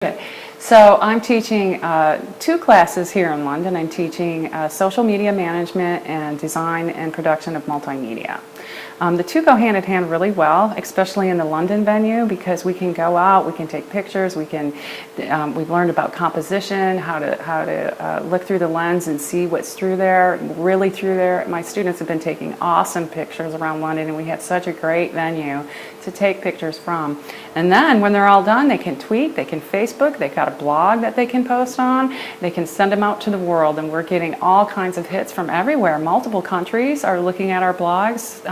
Okay. So I'm teaching two classes here in London. I'm teaching social media management and design and production of multimedia. The two go hand in hand really well, especially in the London venue, because we can go out, we can take pictures, we've learned about composition, how to look through the lens and see what's through there, really through there. My students have been taking awesome pictures around London, and we have such a great venue to take pictures from. And then when they're all done, they can tweet, they can Facebook, they've got a blog that they can post on, they can send them out to the world, and we're getting all kinds of hits from everywhere. Multiple countries are looking at our blogs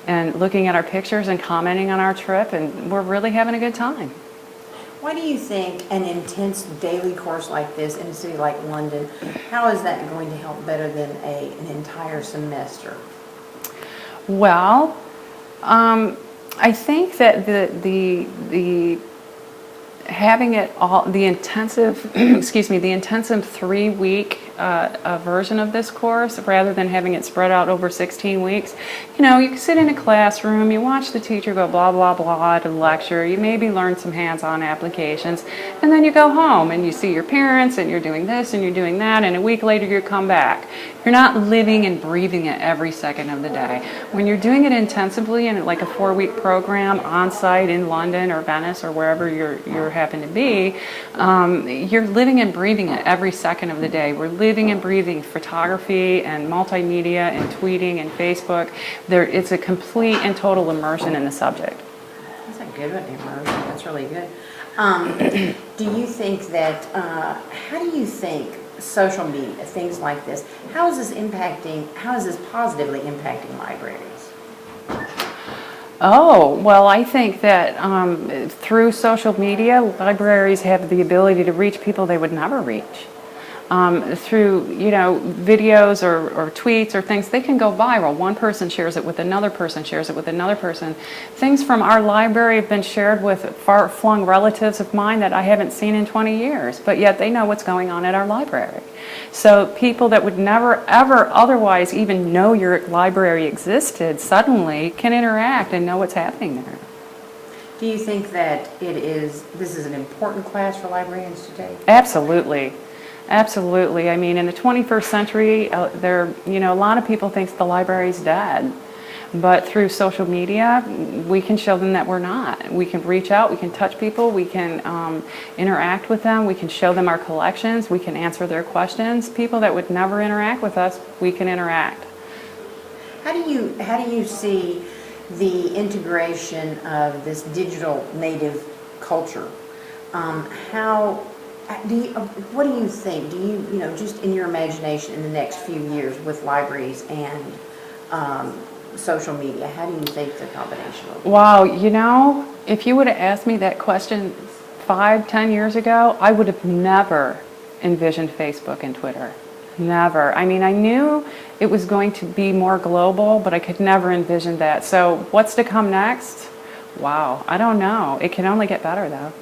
and looking at our pictures and commenting on our trip, and we're really having a good time. Why do you think an intense daily course like this in a city like London, how is that going to help better than an entire semester? Well, I think that the having it all, the intensive, the intensive 3-week version of this course, rather than having it spread out over 16 weeks. You know, you can sit in a classroom, you watch the teacher go blah, blah, blah at a lecture, you maybe learn some hands-on applications, and then you go home and you see your parents and you're doing this and you're doing that, and a week later you come back. You're not living and breathing it every second of the day. When you're doing it intensively in like a 4-week program on-site in London or Venice or wherever you happen to be, you're living and breathing it every second of the day. We're living and breathing photography and multimedia and tweeting and Facebook. It's a complete and total immersion in the subject. That's a good one, immersion. That's really good. Do you think that, how do you think social media, things like this, how is this positively impacting libraries? Oh, well, I think that through social media, libraries have the ability to reach people they would never reach. Through, you know, videos or tweets or things, they can go viral. One person shares it with another person, shares it with another person. Things from our library have been shared with far-flung relatives of mine that I haven't seen in 20 years, but yet they know what's going on at our library. So people that would never, ever otherwise even know your library existed suddenly can interact and know what's happening there. Do you think that this is an important class for librarians to take? Absolutely. Absolutely. I mean, in the 21st century, you know, a lot of people think the library's dead. But through social media, we can show them that we're not. We can reach out, we can touch people, we can interact with them, we can show them our collections, we can answer their questions. People that would never interact with us, we can interact. How do you see the integration of this digital native culture? What do you think? Do you know, just in your imagination in the next few years with libraries and social media, how do you think the combination will be? Wow, you know, if you would have asked me that question 5-10 years ago, I would have never envisioned Facebook and Twitter. Never. I mean, I knew it was going to be more global, but I could never envision that. So what's to come next? Wow, I don't know. It can only get better though.